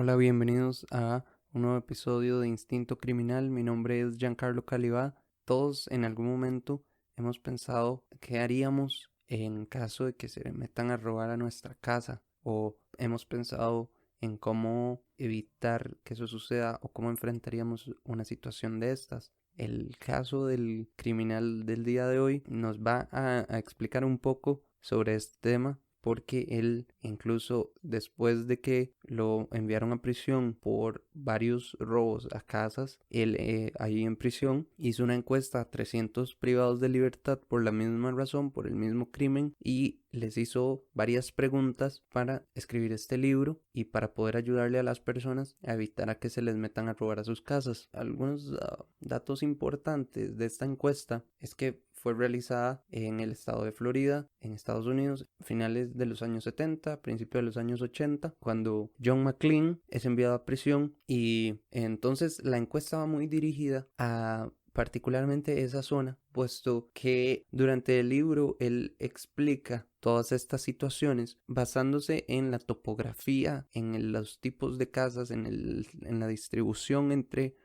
Hola, bienvenidos a un nuevo episodio de Instinto Criminal. Mi nombre es Giancarlo Calivá. Todos en algún momento hemos pensado qué haríamos en caso de que se metan a robar a nuestra casa, o hemos pensado en cómo evitar que eso suceda o cómo enfrentaríamos una situación de estas. El caso del criminal del día de hoy nos va a explicar un poco sobre este tema, porque él, incluso después de que lo enviaron a prisión por varios robos a casas, él ahí en prisión hizo una encuesta a 300 privados de libertad por la misma razón, por el mismo crimen, y les hizo varias preguntas para escribir este libro y para poder ayudarle a las personas a evitar a que se les metan a robar a sus casas. Algunos datos importantes de esta encuesta es que fue realizada en el estado de Florida, en Estados Unidos, a finales de los años 70, principios de los años 80, cuando John McClane es enviado a prisión, y entonces la encuesta va muy dirigida a particularmente esa zona, puesto que durante el libro él explica todas estas situaciones basándose en la topografía, en los tipos de casas, en la distribución entre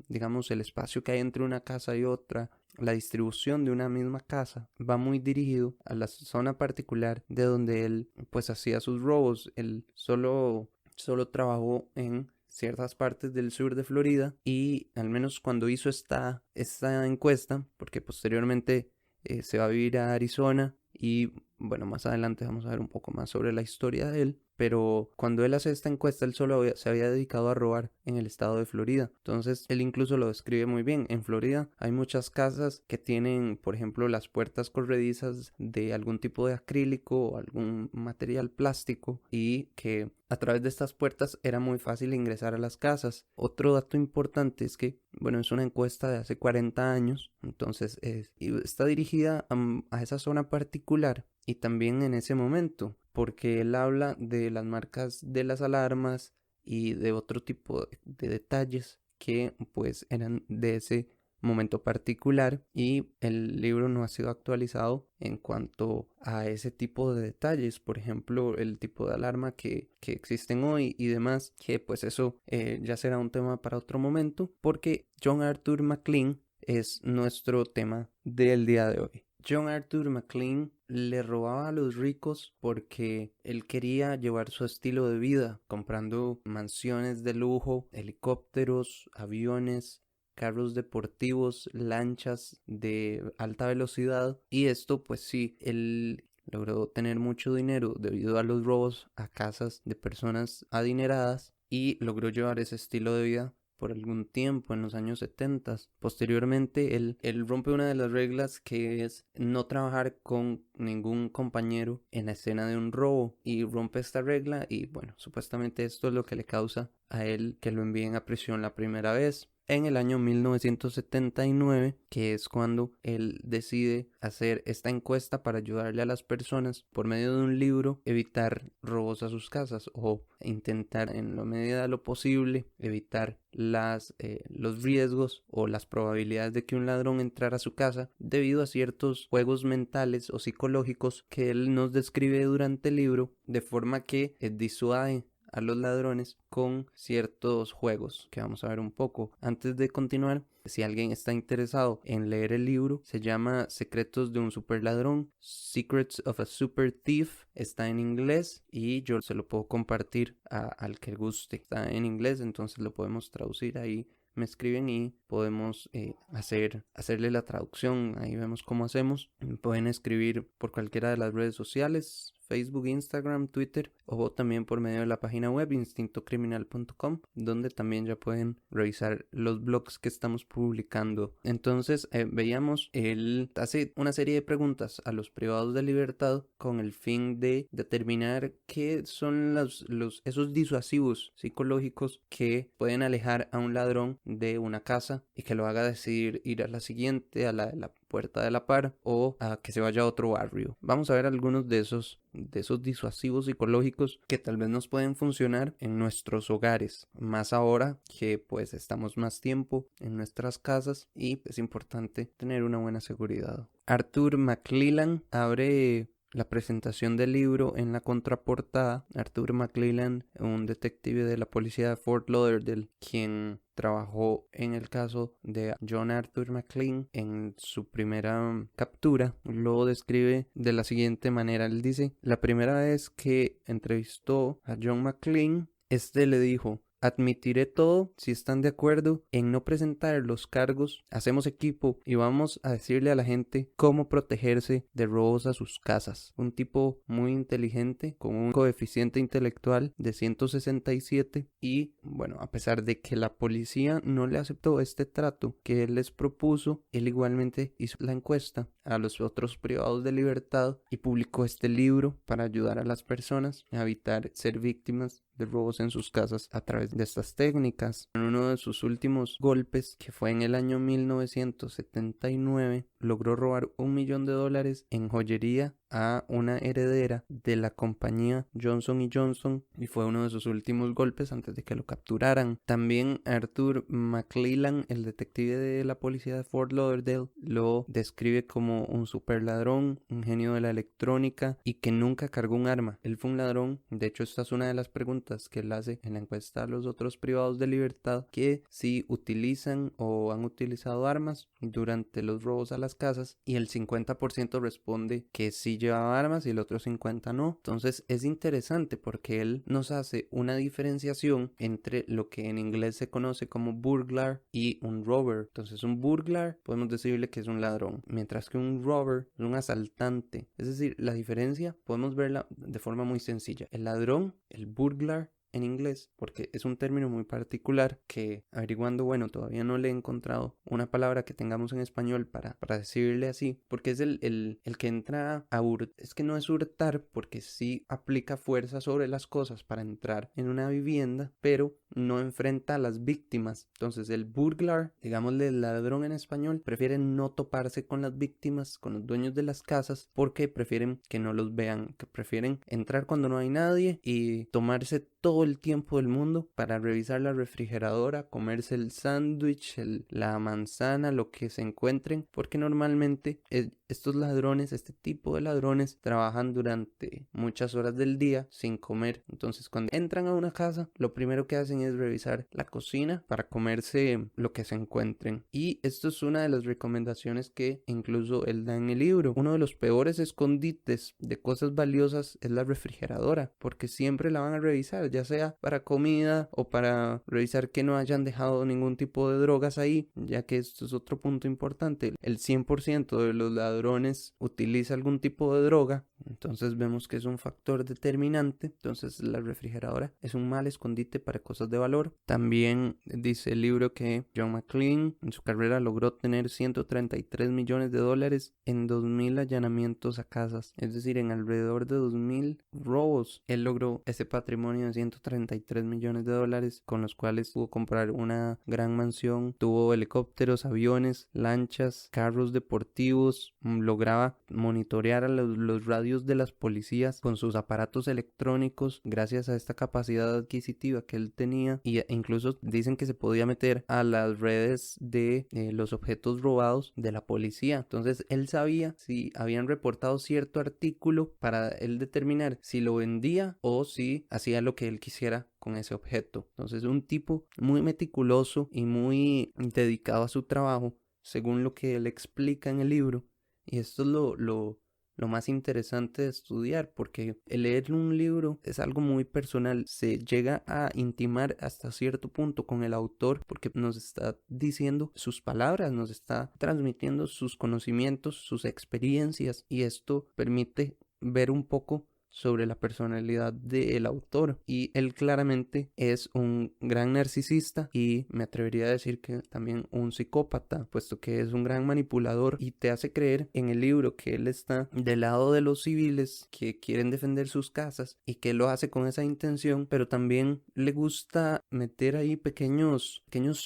digamos, el espacio que hay entre una casa y otra, la distribución de una misma casa. Va muy dirigido a la zona particular de donde él pues hacía sus robos. Él solo trabajó en ciertas partes del sur de Florida, y al menos cuando hizo esta encuesta, porque posteriormente se va a vivir a Arizona, y bueno, más adelante vamos a ver un poco más sobre la historia de él. Pero cuando él hace esta encuesta, él solo se había dedicado a robar en el estado de Florida. Entonces, él incluso lo describe muy bien. En Florida hay muchas casas que tienen, por ejemplo, las puertas corredizas de algún tipo de acrílico o algún material plástico, y que a través de estas puertas era muy fácil ingresar a las casas. Otro dato importante es que, bueno, es una encuesta de hace 40 años, entonces está dirigida a esa zona particular y también en ese momento, porque él habla de las marcas de las alarmas y de otro tipo de detalles que pues eran de ese momento particular, y el libro no ha sido actualizado en cuanto a ese tipo de detalles, por ejemplo el tipo de alarma que existen hoy y demás, que pues eso ya será un tema para otro momento, porque John Arthur McClane es nuestro tema del día de hoy. John Arthur McClane le robaba a los ricos porque él quería llevar su estilo de vida, comprando mansiones de lujo, helicópteros, aviones, carros deportivos, lanchas de alta velocidad, y esto pues sí, él logró tener mucho dinero debido a los robos a casas de personas adineradas, y logró llevar ese estilo de vida por algún tiempo en los años 70. Posteriormente, él rompe una de las reglas, que es no trabajar con ningún compañero en la escena de un robo, y rompe esta regla, y bueno, supuestamente esto es lo que le causa a él que lo envíen a prisión la primera vez. En el año 1979, que es cuando él decide hacer esta encuesta para ayudarle a las personas por medio de un libro evitar robos a sus casas, o intentar en la medida de lo posible evitar los riesgos o las probabilidades de que un ladrón entrara a su casa debido a ciertos juegos mentales o psicológicos que él nos describe durante el libro, de forma que disuade a los ladrones con ciertos juegos que vamos a ver un poco. Antes de continuar, si alguien está interesado en leer el libro, se llama Secretos de un Super Ladrón, Secrets of a Super Thief. Está en inglés y yo se lo puedo compartir al que guste. Está en inglés, entonces lo podemos traducir ahí. Me escriben y podemos hacerle la traducción. Ahí vemos cómo hacemos. Pueden escribir por cualquiera de las redes sociales: Facebook, Instagram, Twitter, o también por medio de la página web instintocriminal.com, donde también ya pueden revisar los blogs que estamos publicando. Entonces veíamos, él hace una serie de preguntas a los privados de libertad con el fin de determinar qué son esos disuasivos psicológicos que pueden alejar a un ladrón de una casa y que lo haga decidir ir a la siguiente, a la puerta de la par, o a que se vaya a otro barrio. Vamos a ver algunos de esos disuasivos psicológicos que tal vez nos pueden funcionar en nuestros hogares, más ahora que pues estamos más tiempo en nuestras casas y es importante tener una buena seguridad. Arthur McClellan abre la presentación del libro, en la contraportada, Arthur McClelland, un detective de la policía de Fort Lauderdale, quien trabajó en el caso de John Arthur McLean en su primera captura, lo describe de la siguiente manera. Él dice: la primera vez que entrevistó a John McLean, este le dijo: admitiré todo si están de acuerdo en no presentar los cargos, hacemos equipo y vamos a decirle a la gente cómo protegerse de robos a sus casas. Un tipo muy inteligente, con un coeficiente intelectual de 167 y bueno, a pesar de que la policía no le aceptó este trato que él les propuso, él igualmente hizo la encuesta a los otros privados de libertad y publicó este libro para ayudar a las personas a evitar ser víctimas de robos en sus casas a través de estas técnicas. En uno de sus últimos golpes, que fue en el año 1979, logró robar $1 millón en joyería a una heredera de la compañía Johnson Johnson y fue uno de sus últimos golpes antes de que lo capturaran. También Arthur McClelland, el detective de la policía de Fort Lauderdale, lo describe como un super ladrón, un genio de la electrónica y que nunca cargó un arma. Él fue un ladrón. De hecho, esta es una de las preguntas que él hace en la encuesta a los otros privados de libertad, que si utilizan o han utilizado armas durante los robos a las casas, y el 50% responde que sí llevaba armas y el otro 50% no. Entonces es interesante porque él nos hace una diferenciación entre lo que en inglés se conoce como burglar y un robber. Entonces un burglar podemos decirle que es un ladrón, mientras que un robber es un asaltante. Es decir, la diferencia podemos verla de forma muy sencilla. El ladrón, el burglar en inglés, porque es un término muy particular que averiguando, bueno, todavía no le he encontrado una palabra que tengamos en español para decirle así, porque es el que entra a es que no es hurtar, porque sí aplica fuerza sobre las cosas para entrar en una vivienda, pero no enfrenta a las víctimas. Entonces el burglar, digámosle el ladrón en español, prefiere no toparse con las víctimas, con los dueños de las casas, porque prefieren que no los vean, que prefieren entrar cuando no hay nadie y tomarse todo el tiempo del mundo para revisar la refrigeradora, comerse el sándwich, la manzana, lo que se encuentren, porque normalmente estos ladrones, este tipo de ladrones, trabajan durante muchas horas del día sin comer. Entonces cuando entran a una casa, lo primero que hacen es revisar la cocina para comerse lo que se encuentren. Y esto es una de las recomendaciones que incluso él da en el libro. Uno de los peores escondites de cosas valiosas es la refrigeradora, porque siempre la van a revisar, ya sea para comida o para revisar que no hayan dejado ningún tipo de drogas ahí, ya que esto es otro punto importante. El 100% de los ladrones utiliza algún tipo de droga, entonces vemos que es un factor determinante. Entonces la refrigeradora es un mal escondite para cosas de valor. También dice el libro que John McClelland en su carrera logró tener $133 millones en 2.000 allanamientos a casas, es decir, en alrededor de 2.000 robos. Él logró ese patrimonio de $133 millones con los cuales pudo comprar una gran mansión, tuvo helicópteros, aviones, lanchas, carros deportivos, lograba monitorear a los radios de las policías con sus aparatos electrónicos gracias a esta capacidad adquisitiva que él tenía, y incluso dicen que se podía meter a las redes de los objetos robados de la policía. Entonces él sabía si habían reportado cierto artículo para él determinar si lo vendía o si hacía lo que él quisiera con ese objeto. Entonces un tipo muy meticuloso y muy dedicado a su trabajo, según lo que él explica en el libro. Y esto es lo más interesante de estudiar, porque el leer un libro es algo muy personal. Se llega a intimar hasta cierto punto con el autor, porque nos está diciendo sus palabras, nos está transmitiendo sus conocimientos, sus experiencias, y esto permite ver un poco sobre la personalidad del autor. Y él claramente es un gran narcisista y me atrevería a decir que también un psicópata, puesto que es un gran manipulador y te hace creer en el libro que él está del lado de los civiles que quieren defender sus casas y que lo hace con esa intención, pero también le gusta meter ahí pequeños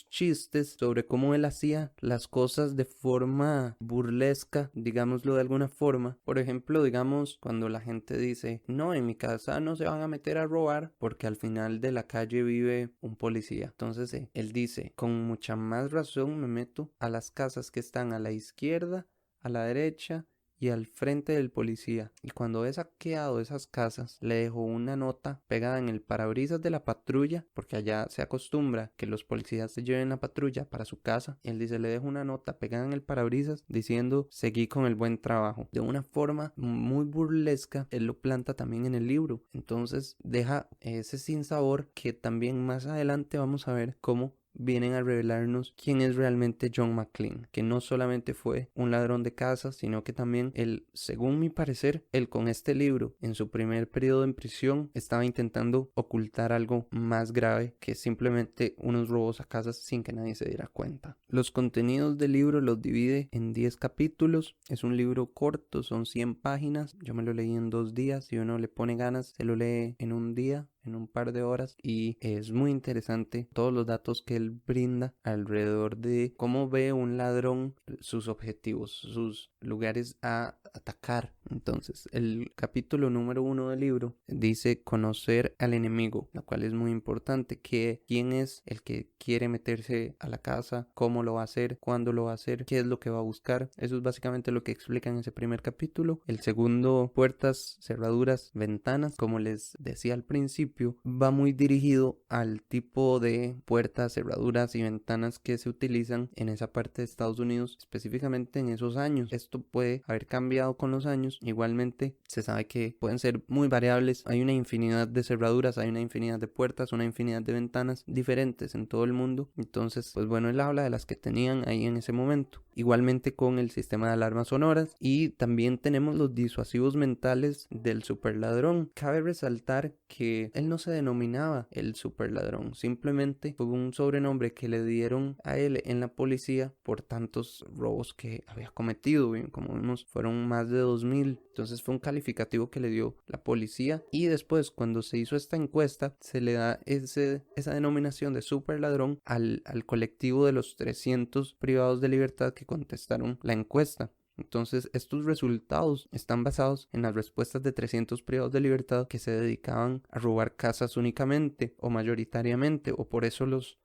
chistes sobre cómo él hacía las cosas de forma burlesca, digámoslo de alguna forma. Por ejemplo, digamos, cuando la gente dice: no, en mi casa no se van a meter a robar porque al final de la calle vive un policía. Entonces él dice: con mucha más razón me meto a las casas que están a la izquierda, a la derecha y al frente del policía. Y cuando he saqueado esas casas, le dejo una nota pegada en el parabrisas de la patrulla, porque allá se acostumbra que los policías se lleven la patrulla para su casa. Él dice, le dejo una nota pegada en el parabrisas diciendo, seguí con el buen trabajo. De una forma muy burlesca, él lo planta también en el libro. Entonces deja ese sinsabor que también más adelante vamos a ver cómo vienen a revelarnos quién es realmente John McClane, que no solamente fue un ladrón de casas, sino que también él, según mi parecer, él con este libro, en su primer periodo en prisión, estaba intentando ocultar algo más grave que simplemente unos robos a casas sin que nadie se diera cuenta. Los contenidos del libro los divide en 10 capítulos, es un libro corto, son 100 páginas, yo me lo leí en 2 días, si uno le pone ganas, se lo lee en un día, en un par de horas, y es muy interesante todos los datos que él brinda alrededor de cómo ve un ladrón sus objetivos, sus lugares a atacar. Entonces, el capítulo número 1 del libro dice conocer al enemigo, lo cual es muy importante, que quién es el que quiere meterse a la casa, cómo lo va a hacer, cuándo lo va a hacer, qué es lo que va a buscar. Eso es básicamente lo que explica en ese primer capítulo. El segundo, puertas, cerraduras, ventanas, como les decía al principio, va muy dirigido al tipo de puertas, cerraduras y ventanas que se utilizan en esa parte de Estados Unidos, específicamente en esos años. Esto puede haber cambiado con los años, igualmente se sabe que pueden ser muy variables, hay una infinidad de cerraduras, hay una infinidad de puertas, una infinidad de ventanas diferentes en todo el mundo. Entonces, pues bueno, él habla de las que tenían ahí en ese momento, igualmente con el sistema de alarmas sonoras, y también tenemos los disuasivos mentales del superladrón. Cabe resaltar que él no se denominaba el superladrón, simplemente fue un sobrenombre que le dieron a él en la policía por tantos robos que había cometido. Bien, como vimos, fueron más de 2000, entonces fue un calificativo que le dio la policía, y después cuando se hizo esta encuesta se le da esa denominación de superladrón al colectivo de los 300 privados de libertad que contestaron la encuesta. Entonces, estos resultados están basados en las respuestas de 300 privados de libertad que se dedicaban a robar casas únicamente o mayoritariamente, o por eso los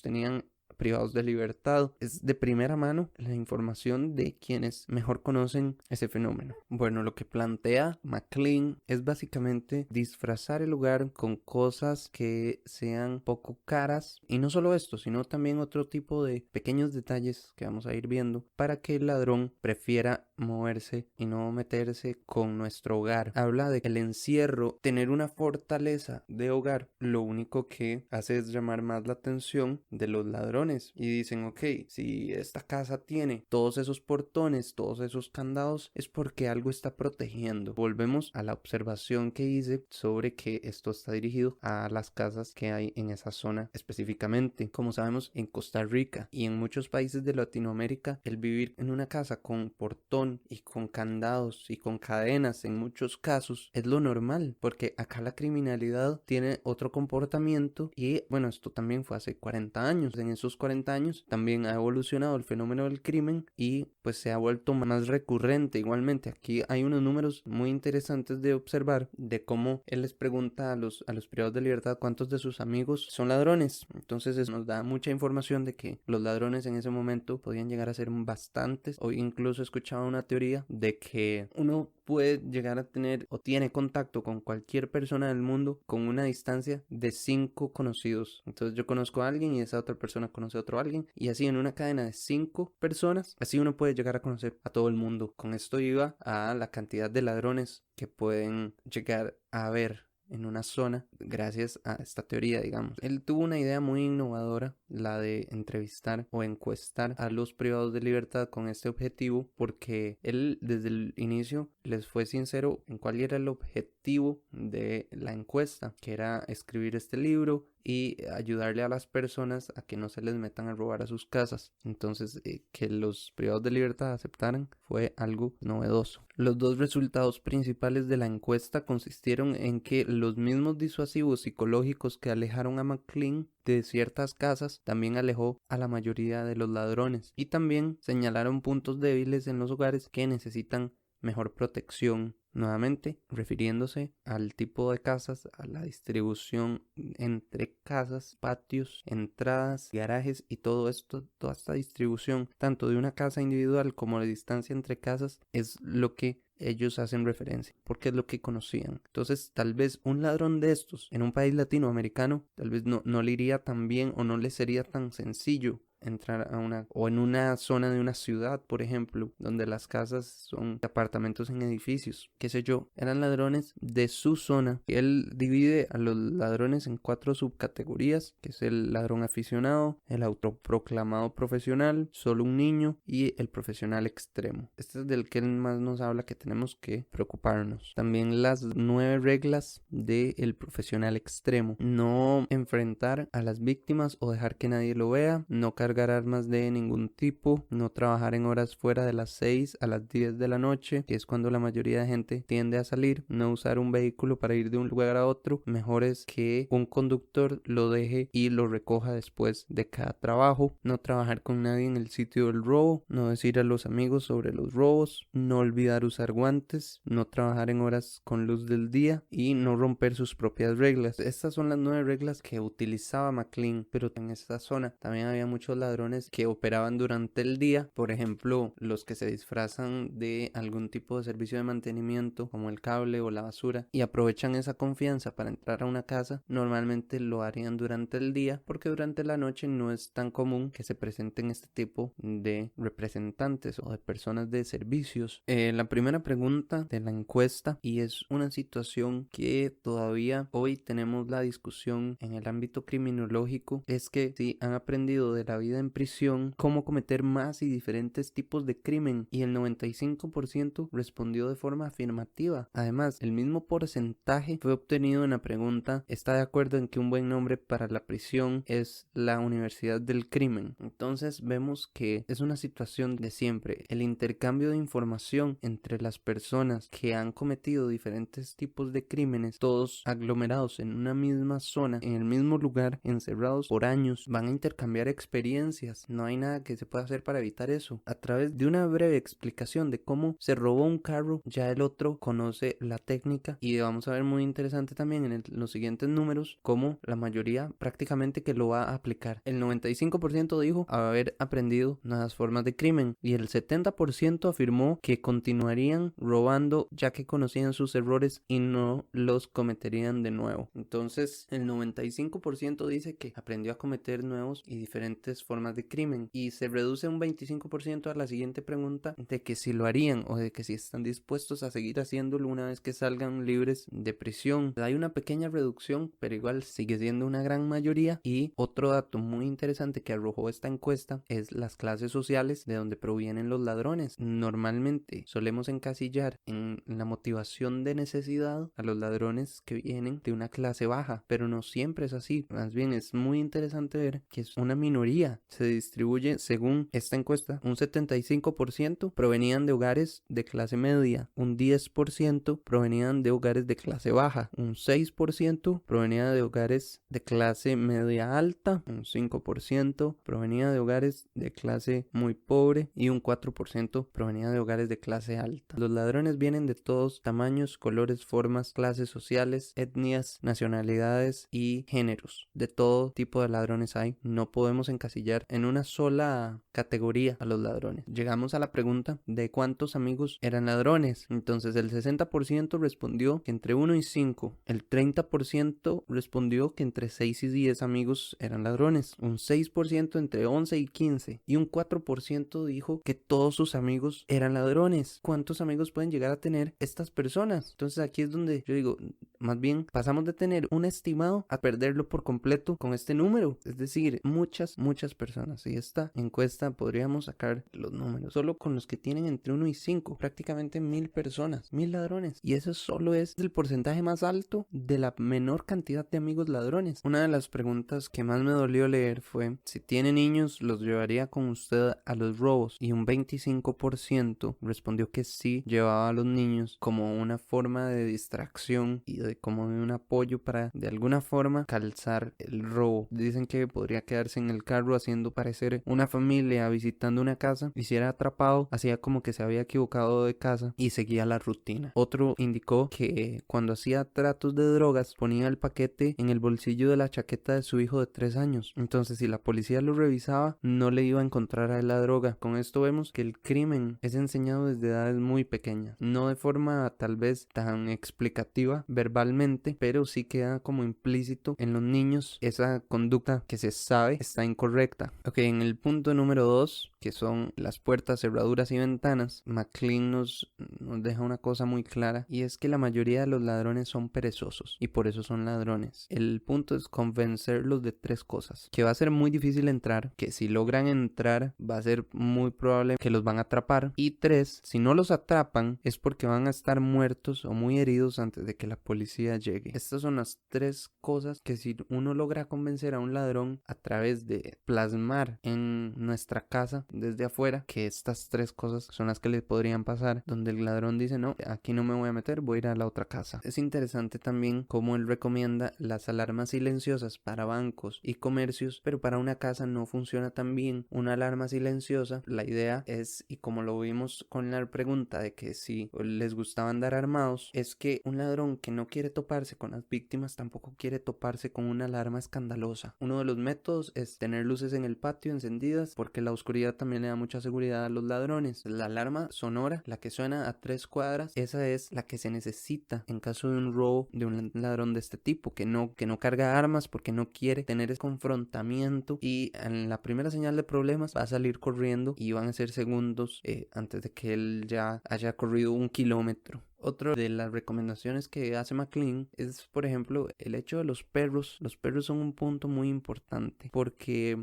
tenían privados de libertad. Es de primera mano la información de quienes mejor conocen ese fenómeno. Bueno, lo que plantea McClane es básicamente disfrazar el lugar con cosas que sean poco caras, y no solo esto, sino también otro tipo de pequeños detalles que vamos a ir viendo para que el ladrón prefiera moverse y no meterse con nuestro hogar. Habla de el encierro, tener una fortaleza de hogar, lo único que hace es llamar más la atención de los ladrones, y dicen, ok, si esta casa tiene todos esos portones, todos esos candados, es porque algo está protegiendo. Volvemos a la observación que hice sobre que esto está dirigido a las casas que hay en esa zona específicamente. Como sabemos, en Costa Rica y en muchos países de Latinoamérica, el vivir en una casa con portón y con candados y con cadenas en muchos casos es lo normal, porque acá la criminalidad tiene otro comportamiento, y bueno, esto también fue hace 40 años. En esos 40 años también ha evolucionado el fenómeno del crimen y pues se ha vuelto más recurrente. Igualmente, aquí hay unos números muy interesantes de observar de cómo él les pregunta a los privados de libertad cuántos de sus amigos son ladrones. Entonces eso nos da mucha información de que los ladrones en ese momento podían llegar a ser bastantes, o incluso he escuchado una teoría de que uno puede llegar a tener o tiene contacto con cualquier persona del mundo con una distancia de 5 conocidos. Entonces yo conozco a alguien y esa otra persona conoce a otro alguien, y así en una cadena de 5 personas, así uno puede llegar a conocer a todo el mundo. Con esto iba a la cantidad de ladrones que pueden llegar a haber en una zona gracias a esta teoría, digamos. Él tuvo una idea muy innovadora, la de entrevistar o encuestar a los privados de libertad con este objetivo, porque él desde el inicio les fue sincero en cuál era el objetivo de la encuesta, que era escribir este libro y ayudarle a las personas a que no se les metan a robar a sus casas. Entonces, que los privados de libertad aceptaran fue algo novedoso. Los dos resultados principales de la encuesta consistieron en que los mismos disuasivos psicológicos que alejaron a McClane de ciertas casas también alejó a la mayoría de los ladrones, y también señalaron puntos débiles en los hogares que necesitan mejor protección. Nuevamente, refiriéndose al tipo de casas, a la distribución entre casas, patios, entradas, garajes y todo esto, toda esta distribución, tanto de una casa individual como la distancia entre casas, es lo que ellos hacen referencia, porque es lo que conocían. Entonces, tal vez un ladrón de estos en un país latinoamericano, tal vez no le iría tan bien o no le sería tan sencillo entrar o en una zona de una ciudad, por ejemplo, donde las casas son apartamentos en edificios, qué sé yo, eran ladrones de su zona. Él divide a los ladrones en 4 subcategorías, que es el ladrón aficionado, el autoproclamado profesional, solo un niño y el profesional extremo. Este es del que él más nos habla, que tenemos que preocuparnos. También las 9 reglas del profesional extremo: no enfrentar a las víctimas o dejar que nadie lo vea, no cargar armas de ningún tipo, no trabajar en horas fuera de las 6 a las 10 de la noche, que es cuando la mayoría de gente tiende a salir, no usar un vehículo para ir de un lugar a otro, mejor es que un conductor lo deje y lo recoja después de cada trabajo, no trabajar con nadie en el sitio del robo, no decir a los amigos sobre los robos, no olvidar usar guantes, no trabajar en horas con luz del día y no romper sus propias reglas. Estas son las 9 reglas que utilizaba McLean, pero en esta zona también había muchos ladrones que operaban durante el día, por ejemplo, los que se disfrazan de algún tipo de servicio de mantenimiento como el cable o la basura y aprovechan esa confianza para entrar a una casa. Normalmente lo harían durante el día, porque durante la noche no es tan común que se presenten este tipo de representantes o de personas de servicios. La primera pregunta de la encuesta, y es una situación que todavía hoy tenemos la discusión en el ámbito criminológico, es que si han aprendido de la vida en prisión cómo cometer más y diferentes tipos de crimen, y el 95% respondió de forma afirmativa. Además, el mismo porcentaje fue obtenido en la pregunta: ¿está de acuerdo en que un buen nombre para la prisión es la Universidad del Crimen? Entonces vemos que es una situación de siempre, el intercambio de información entre las personas que han cometido diferentes tipos de crímenes, todos aglomerados en una misma zona, en el mismo lugar, encerrados por años, van a intercambiar experiencias. No hay nada que se pueda hacer para evitar eso. A través de una breve explicación de cómo se robó un carro, ya el otro conoce la técnica, y vamos a ver, muy interesante también en los siguientes números, cómo la mayoría prácticamente que lo va a aplicar. El 95% dijo haber aprendido nuevas formas de crimen y el 70% afirmó que continuarían robando ya que conocían sus errores y no los cometerían de nuevo. Entonces el 95% dice que aprendió a cometer nuevos y diferentes formas de crimen, y se reduce un 25% a la siguiente pregunta de que si lo harían o de que si están dispuestos a seguir haciéndolo una vez que salgan libres de prisión. Hay una pequeña reducción, pero igual sigue siendo una gran mayoría. Y otro dato muy interesante que arrojó esta encuesta es las clases sociales de donde provienen los ladrones. Normalmente solemos encasillar en la motivación de necesidad a los ladrones que vienen de una clase baja, pero no siempre es así. Más bien es muy interesante ver que es una minoría. Se distribuye según esta encuesta: un 75% provenían de hogares de clase media, un 10% provenían de hogares de clase baja, un 6% provenía de hogares de clase media alta, un 5% provenía de hogares de clase muy pobre y un 4% provenía de hogares de clase alta. Los ladrones vienen de todos tamaños, colores, formas, clases sociales, etnias, nacionalidades y géneros. De todo tipo de ladrones hay. No podemos encasillar en una sola categoría a los ladrones. Llegamos a la pregunta de cuántos amigos eran ladrones. Entonces el 60% respondió que entre 1 y 5. El 30% respondió que entre 6 y 10 amigos eran ladrones. Un 6% entre 11 y 15. Y un 4% dijo que todos sus amigos eran ladrones. ¿Cuántos amigos pueden llegar a tener estas personas? Entonces aquí es donde yo digo, más bien pasamos de tener un estimado a perderlo por completo con este número. Es decir, muchas personas. Y esta encuesta podríamos sacar los números solo con los que tienen entre 1 y 5, prácticamente 1000 personas, 1000 ladrones. Y eso solo es el porcentaje más alto de la menor cantidad de amigos ladrones. Una de las preguntas que más me dolió leer fue: si tiene niños, ¿los llevaría con usted a los robos? Y un 25% respondió que sí, llevaba a los niños como una forma de distracción y como de un apoyo para de alguna forma calzar el robo. Dicen que podría quedarse en el carro haciendo parecer una familia visitando una casa, y si era atrapado, hacía como que se había equivocado de casa y seguía la rutina. Otro indicó que cuando hacía tratos de drogas ponía el paquete en el bolsillo de la chaqueta de su hijo de 3 años. Entonces, si la policía lo revisaba, no le iba a encontrar a él la droga. Con esto vemos que el crimen es enseñado desde edades muy pequeñas, no de forma tal vez tan explicativa verbalmente, pero sí queda como implícito en los niños esa conducta que se sabe está incorrecta. Ok, en el punto número 2, que son las puertas, cerraduras y ventanas, McLean nos deja una cosa muy clara, y es que la mayoría de los ladrones son perezosos y por eso son ladrones. El punto es convencerlos de 3 cosas: que va a ser muy difícil entrar, que si logran entrar va a ser muy probable que los van a atrapar, y 3, si no los atrapan es porque van a estar muertos o muy heridos antes de que la policía llegue. Estas son las 3 cosas que si uno logra convencer a un ladrón a través de plasmar en nuestra casa desde afuera que estas 3 cosas son las que le podrían pasar, donde el ladrón dice: no, aquí no me voy a meter, voy a ir a la otra casa. Es interesante también cómo él recomienda las alarmas silenciosas para bancos y comercios, pero para una casa no funciona tan bien una alarma silenciosa. La idea es, y como lo vimos con la pregunta de que si les gustaba andar armados, es que un ladrón que no quiere toparse con las víctimas tampoco quiere toparse con una alarma escandalosa. Uno de los métodos es tener luces en el patio encendidas, porque la oscuridad también le da mucha seguridad a los ladrones. La alarma sonora, la que suena a 3 cuadras, esa es la que se necesita en caso de un robo de un ladrón de este tipo, que no carga armas porque no quiere tener ese confrontamiento, y en la primera señal de problemas va a salir corriendo y van a ser segundos antes de que él ya haya corrido 1 kilómetro. Otra de las recomendaciones que hace McLean es, por ejemplo, el hecho de los perros. Los perros son un punto muy importante, porque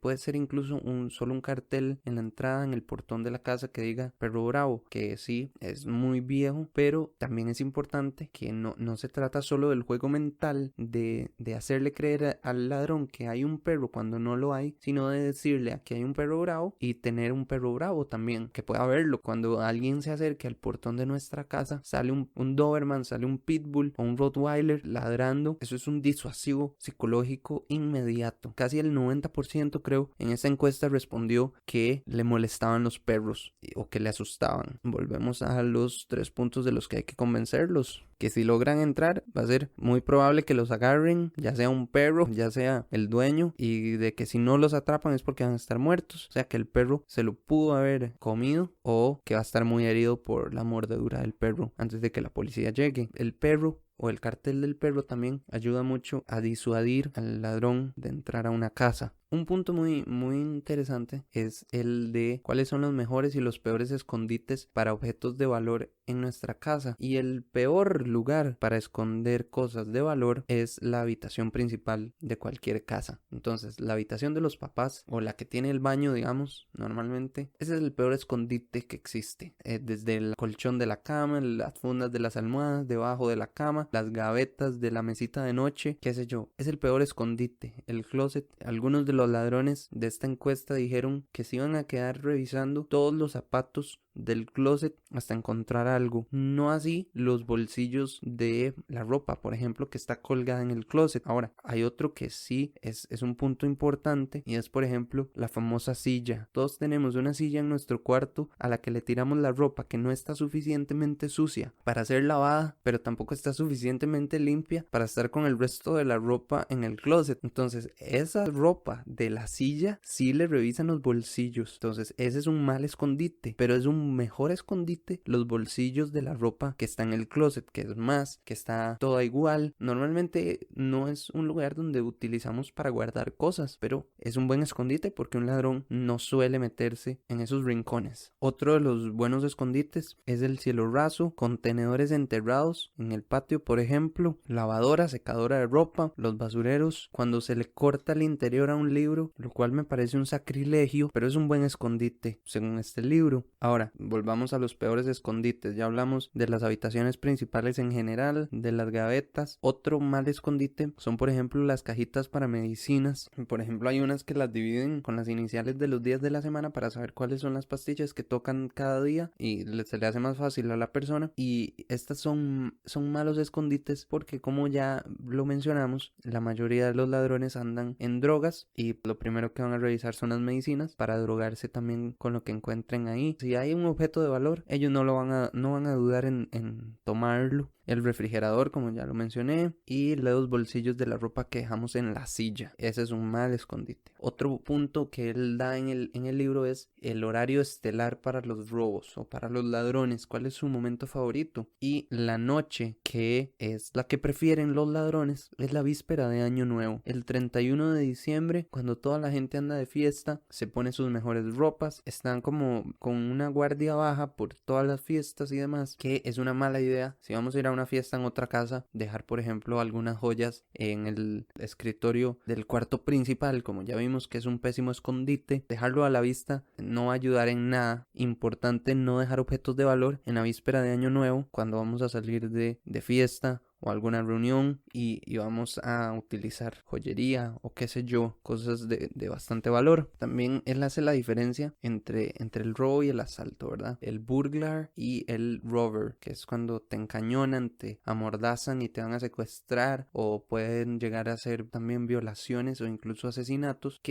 puede ser incluso solo un cartel en la entrada, en el portón de la casa, que diga perro bravo, que sí, es muy viejo, pero también es importante que no se trata solo del juego mental de hacerle creer al ladrón que hay un perro cuando no lo hay, sino de decirle: aquí hay un perro bravo, y tener un perro bravo también, que pueda verlo. Cuando alguien se acerque al portón de nuestra casa, sale un Doberman, sale un Pitbull o un Rottweiler ladrando, eso es un disuasivo psicológico inmediato. Casi el 90%, creo, en esta encuesta respondió que le molestaban los perros o que le asustaban. Volvemos a los 3 puntos de los que hay que convencerlos: que si logran entrar va a ser muy probable que los agarren, ya sea un perro, ya sea el dueño, y de que si no los atrapan es porque van a estar muertos, o sea que el perro se lo pudo haber comido, o que va a estar muy herido por la mordedura del perro antes de que la policía llegue. El perro o el cartel del perro también ayuda mucho a disuadir al ladrón de entrar a una casa. Un punto muy interesante es el de cuáles son los mejores y los peores escondites para objetos de valor en nuestra casa. Y el peor lugar para esconder cosas de valor es la habitación principal de cualquier casa. Entonces, la habitación de los papás, o la que tiene el baño, digamos, normalmente, ese es el peor escondite que existe. Desde el colchón de la cama, las fundas de las almohadas, debajo de la cama, las gavetas de la mesita de noche, qué sé yo. Es el peor escondite. El closet. Algunos de los ladrones de esta encuesta dijeron que se iban a quedar revisando todos los zapatos del closet hasta encontrar algo. No así los bolsillos de la ropa, por ejemplo, que está colgada en el closet. Ahora, hay otro que sí es un punto importante, y es, por ejemplo, la famosa silla. Todos tenemos una silla en nuestro cuarto a la que le tiramos la ropa que no está suficientemente sucia para ser lavada, pero tampoco está suficientemente limpia para estar con el resto de la ropa en el closet. Entonces, esa ropa de la silla sí le revisan los bolsillos. Entonces, ese es un mal escondite, pero es un mejor escondite los bolsillos de la ropa que está en el closet, que es más, que está toda igual. Normalmente no es un lugar donde utilizamos para guardar cosas, pero es un buen escondite porque un ladrón no suele meterse en esos rincones. Otro de los buenos escondites es el cielo raso, contenedores enterrados en el patio, por ejemplo, lavadora, secadora de ropa, los basureros, cuando se le corta el interior a un libro, lo cual me parece un sacrilegio, pero es un buen escondite según este libro. Ahora, volvamos a los peores escondites. Ya hablamos de las habitaciones principales en general, de las gavetas. Otro mal escondite son, por ejemplo, las cajitas para medicinas. Por ejemplo, hay unas que las dividen con las iniciales de los días de la semana para saber cuáles son las pastillas que tocan cada día y se le hace más fácil a la persona. Y estas son malos escondites porque, como ya lo mencionamos, la mayoría de los ladrones andan en drogas y lo primero que van a revisar son las medicinas para drogarse también con lo que encuentren ahí. Si hay un objeto de valor, ellos no van a dudar en tomarlo. El refrigerador, como ya lo mencioné, y los bolsillos de la ropa que dejamos en la silla. Ese es un mal escondite. Otro punto que él da en el libro es el horario estelar para los robos o para los ladrones. ¿Cuál es su momento favorito? Y la noche, que es la que prefieren los ladrones, es la víspera de Año Nuevo. El 31 de diciembre, cuando toda la gente anda de fiesta, se pone sus mejores ropas, están como con una guardia baja por todas las fiestas y demás, que es una mala idea. Si vamos a ir a una fiesta en otra casa, dejar por ejemplo algunas joyas en el escritorio del cuarto principal, como ya vimos que es un pésimo escondite, dejarlo a la vista no va a ayudar en nada. Importante no dejar objetos de valor en la víspera de Año Nuevo, cuando vamos a salir de fiesta o alguna reunión y vamos a utilizar joyería o qué sé yo, cosas de bastante valor. También él hace la diferencia entre el robo y el asalto, ¿verdad? El burglar y el robber, que es cuando te encañonan, te amordazan y te van a secuestrar, o pueden llegar a ser también violaciones o incluso asesinatos,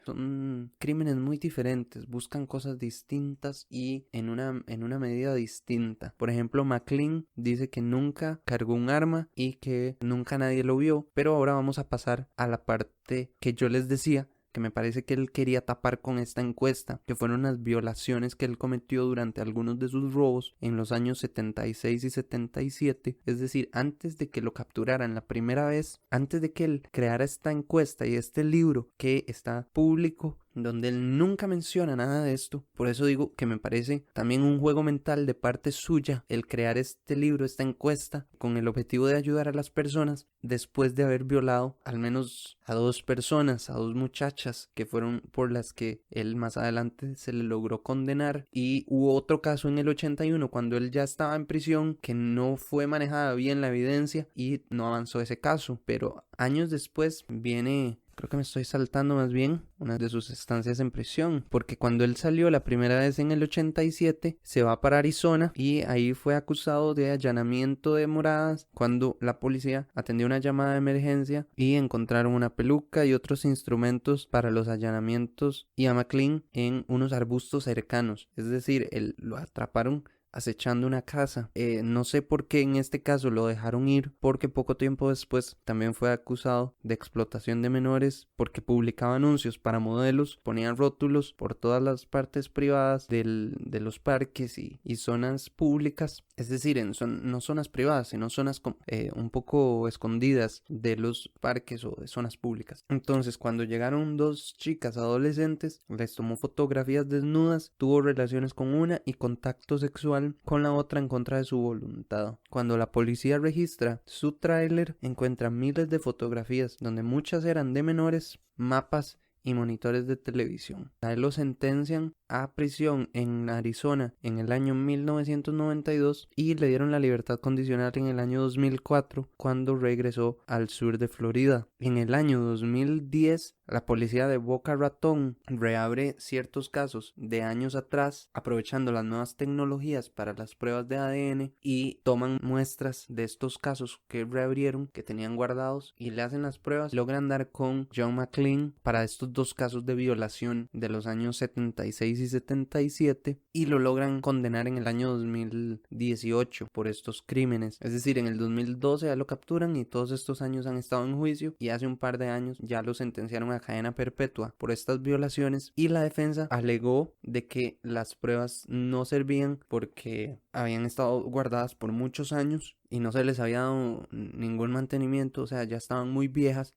son crímenes muy diferentes, buscan cosas distintas y en una medida distinta. Por ejemplo, McLean dice que nunca cargó un arma y que nunca nadie lo vio, pero ahora vamos a pasar a la parte que yo les decía que me parece que él quería tapar con esta encuesta, que fueron las violaciones que él cometió durante algunos de sus robos en los años 76 y 77, es decir, antes de que lo capturaran la primera vez, antes de que él creara esta encuesta y este libro que está público, donde él nunca menciona nada de esto. Por eso digo que me parece también un juego mental de parte suya el crear este libro, esta encuesta, con el objetivo de ayudar a las personas después de haber violado al menos a 2 personas, a 2 muchachas, que fueron por las que él más adelante se le logró condenar. Y hubo otro caso en el 81 cuando él ya estaba en prisión, que no fue manejada bien la evidencia y no avanzó ese caso, pero años después viene, creo que me estoy saltando más bien, una de sus estancias en prisión, porque cuando él salió la primera vez en el 87, se va para Arizona y ahí fue acusado de allanamiento de moradas cuando la policía atendió una llamada de emergencia y encontraron una peluca y otros instrumentos para los allanamientos y a McLean en unos arbustos cercanos, es decir, lo atraparon acechando una casa. No sé por qué en este caso lo dejaron ir, porque poco tiempo después también fue acusado de explotación de menores porque publicaba anuncios para modelos, ponía rótulos por todas las partes privadas de los parques y zonas públicas, es decir, no zonas privadas, sino zonas un poco escondidas de los parques o de zonas públicas. Entonces, cuando llegaron 2 chicas adolescentes, les tomó fotografías desnudas, tuvo relaciones con una y contacto sexual con la otra en contra de su voluntad. Cuando la policía registra su tráiler, encuentra miles de fotografías donde muchas eran de menores, mapas y monitores de televisión. A él lo sentencian a prisión en Arizona en el año 1992 y le dieron la libertad condicional en el año 2004 cuando regresó al sur de Florida. En el año 2010 la policía de Boca Raton reabre ciertos casos de años atrás, aprovechando las nuevas tecnologías para las pruebas de ADN, y toman muestras de estos casos que reabrieron, que tenían guardados, y le hacen las pruebas. Logran dar con John McLean para estos 2 casos de violación de los años 76 y 77 y lo logran condenar en el año 2018 por estos crímenes. Es decir, en el 2012 ya lo capturan y todos estos años han estado en juicio, y hace un par de años ya lo sentenciaron a cadena perpetua por estas violaciones, y la defensa alegó de que las pruebas no servían porque habían estado guardadas por muchos años y no se les había dado ningún mantenimiento, o sea, ya estaban muy viejas.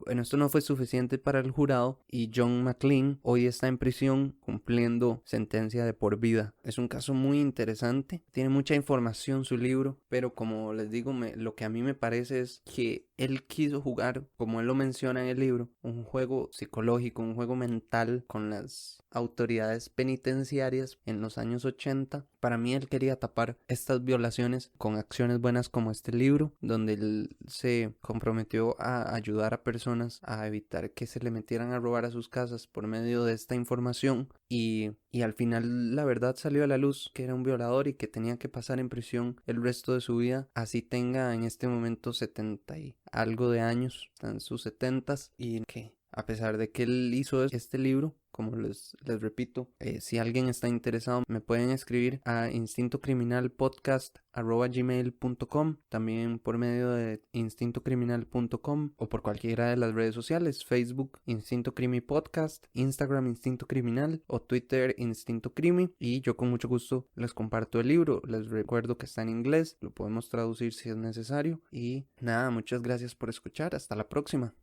Bueno, esto no fue suficiente para el jurado y John McLean hoy está en prisión cumpliendo sentencia de por vida. Es un caso muy interesante, tiene mucha información su libro, pero como les digo, lo que a mí me parece es que él quiso jugar, como él lo menciona en el libro, un juego psicológico, un juego mental con las autoridades penitenciarias en los años 80. Para mí él quería tapar estas violaciones con acciones buenas como este libro, donde él se comprometió a ayudar a personas a evitar que se le metieran a robar a sus casas por medio de esta información, y al final la verdad salió a la luz, que era un violador y que tenía que pasar en prisión el resto de su vida, así tenga en este momento 70 y algo de años, en sus 70s, y que a pesar de que él hizo este libro, como les repito, si alguien está interesado, me pueden escribir a instintocriminalpodcast@gmail.com, también por medio de instintocriminal.com o por cualquiera de las redes sociales, Facebook Instinto Crimi Podcast, Instagram Instinto Criminal o Twitter Instinto Crimi, y yo con mucho gusto les comparto el libro. Les recuerdo que está en inglés, lo podemos traducir si es necesario, y nada, muchas gracias por escuchar, hasta la próxima.